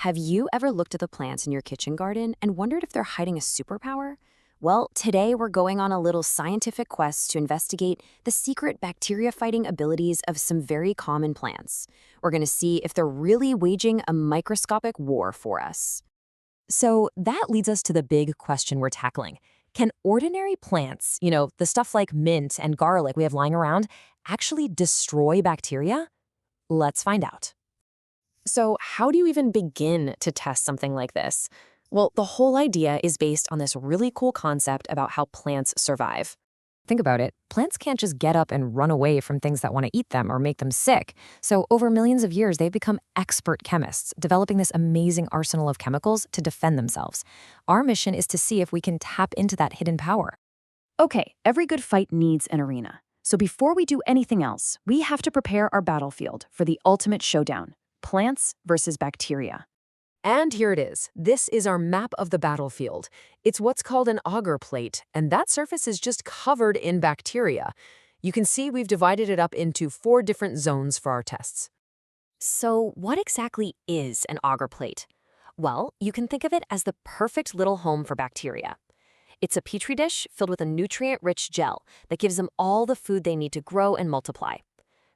Have you ever looked at the plants in your kitchen garden and wondered if they're hiding a superpower? Well, today we're going on a little scientific quest to investigate the secret bacteria-fighting abilities of some very common plants. We're going to see if they're really waging a microscopic war for us. So that leads us to the big question we're tackling. Can ordinary plants, the stuff like mint and garlic we have lying around, actually destroy bacteria? Let's find out. So how do you even begin to test something like this? Well, the whole idea is based on this really cool concept about how plants survive. Think about it. Plants can't just get up and run away from things that want to eat them or make them sick. So over millions of years, they've become expert chemists, developing this amazing arsenal of chemicals to defend themselves. Our mission is to see if we can tap into that hidden power. Okay, every good fight needs an arena. So before we do anything else, we have to prepare our battlefield for the ultimate showdown: plants versus bacteria. And here it is. This is our map of the battlefield. It's what's called an agar plate, and that surface is just covered in bacteria. You can see we've divided it up into 4 different zones for our tests. So what exactly is an agar plate? Well, you can think of it as the perfect little home for bacteria. It's a Petri dish filled with a nutrient-rich gel that gives them all the food they need to grow and multiply.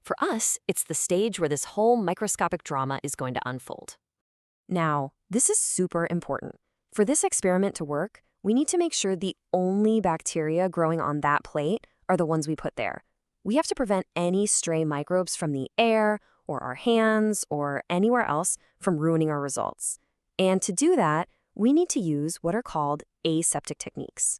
For us, it's the stage where this whole microscopic drama is going to unfold. Now, this is super important. For this experiment to work, we need to make sure the only bacteria growing on that plate are the ones we put there. We have to prevent any stray microbes from the air or our hands or anywhere else from ruining our results. And to do that, we need to use what are called aseptic techniques.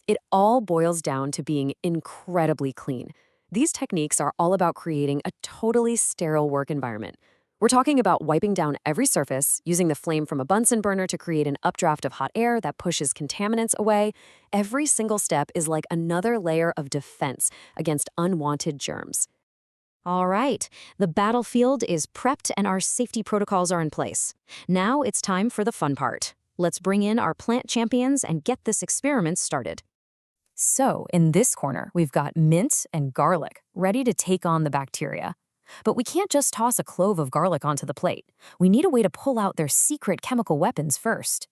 It all boils down to being incredibly clean. These techniques are all about creating a totally sterile work environment. We're talking about wiping down every surface, using the flame from a Bunsen burner to create an updraft of hot air that pushes contaminants away. Every single step is like another layer of defense against unwanted germs. All right, the battlefield is prepped and our safety protocols are in place. Now it's time for the fun part. Let's bring in our plant champions and get this experiment started. So in this corner, we've got mint and garlic ready to take on the bacteria. But we can't just toss a clove of garlic onto the plate. We need a way to pull out their secret chemical weapons first.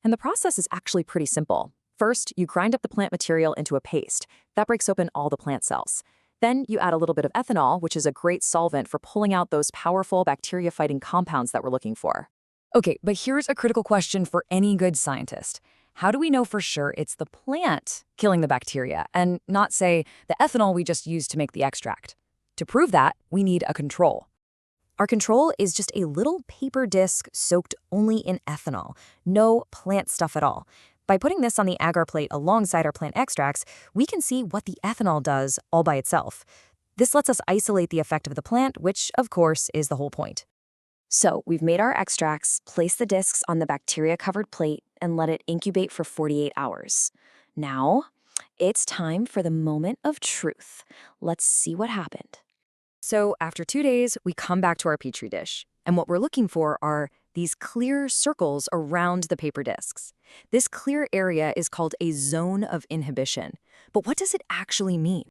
And the process is actually pretty simple. First, you grind up the plant material into a paste. That breaks open all the plant cells. Then you add a little bit of ethanol, which is a great solvent for pulling out those powerful bacteria-fighting compounds that we're looking for. Okay, but here's a critical question for any good scientist. How do we know for sure it's the plant killing the bacteria and not, say, the ethanol we just used to make the extract? To prove that, we need a control. Our control is just a little paper disc soaked only in ethanol. No plant stuff at all. By putting this on the agar plate alongside our plant extracts, we can see what the ethanol does all by itself. This lets us isolate the effect of the plant, which, of course, is the whole point. So we've made our extracts, placed the discs on the bacteria-covered plate, and let it incubate for 48 hours. Now, it's time for the moment of truth. Let's see what happened. So after 2 days, we come back to our Petri dish. And what we're looking for are these clear circles around the paper discs. This clear area is called a zone of inhibition. But what does it actually mean?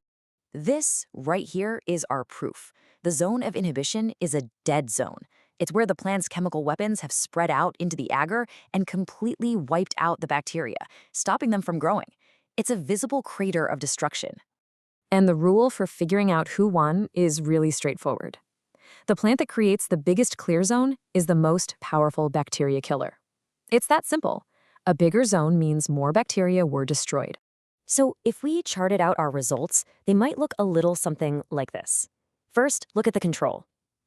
This right here is our proof. The zone of inhibition is a dead zone. It's where the plant's chemical weapons have spread out into the agar and completely wiped out the bacteria, stopping them from growing. It's a visible crater of destruction. And the rule for figuring out who won is really straightforward. The plant that creates the biggest clear zone is the most powerful bacteria killer. It's that simple. A bigger zone means more bacteria were destroyed. So if we charted out our results, they might look a little something like this. First, look at the control.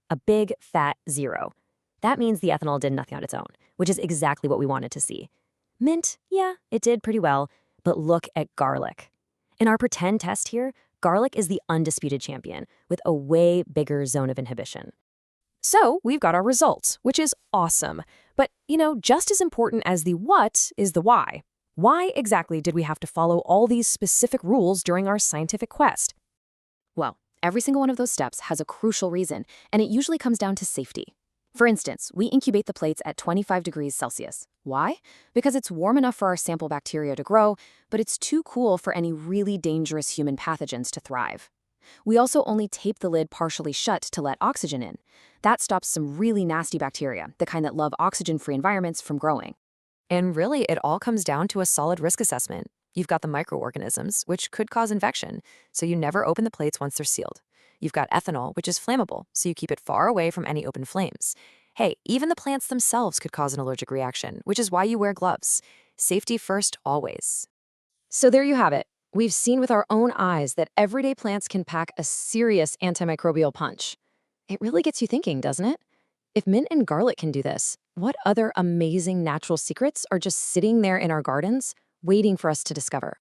A big, fat 0. That means the ethanol did nothing on its own, which is exactly what we wanted to see. Mint, yeah, it did pretty well, but look at garlic. In our pretend test here, garlic is the undisputed champion, with a way bigger zone of inhibition. So we've got our results, which is awesome. But, just as important as the what is the why. Why exactly did we have to follow all these specific rules during our scientific quest? Well, every single one of those steps has a crucial reason, and it usually comes down to safety. For instance, we incubate the plates at 25 degrees Celsius. Why? Because it's warm enough for our sample bacteria to grow, but it's too cool for any really dangerous human pathogens to thrive. We also only tape the lid partially shut to let oxygen in. That stops some really nasty bacteria, the kind that love oxygen-free environments, from growing. And really, it all comes down to a solid risk assessment. You've got the microorganisms, which could cause infection, so you never open the plates once they're sealed. You've got ethanol, which is flammable, so you keep it far away from any open flames. Hey, even the plants themselves could cause an allergic reaction, which is why you wear gloves. Safety first, always. So there you have it. We've seen with our own eyes that everyday plants can pack a serious antimicrobial punch. It really gets you thinking, doesn't it? If mint and garlic can do this, what other amazing natural secrets are just sitting there in our gardens, waiting for us to discover?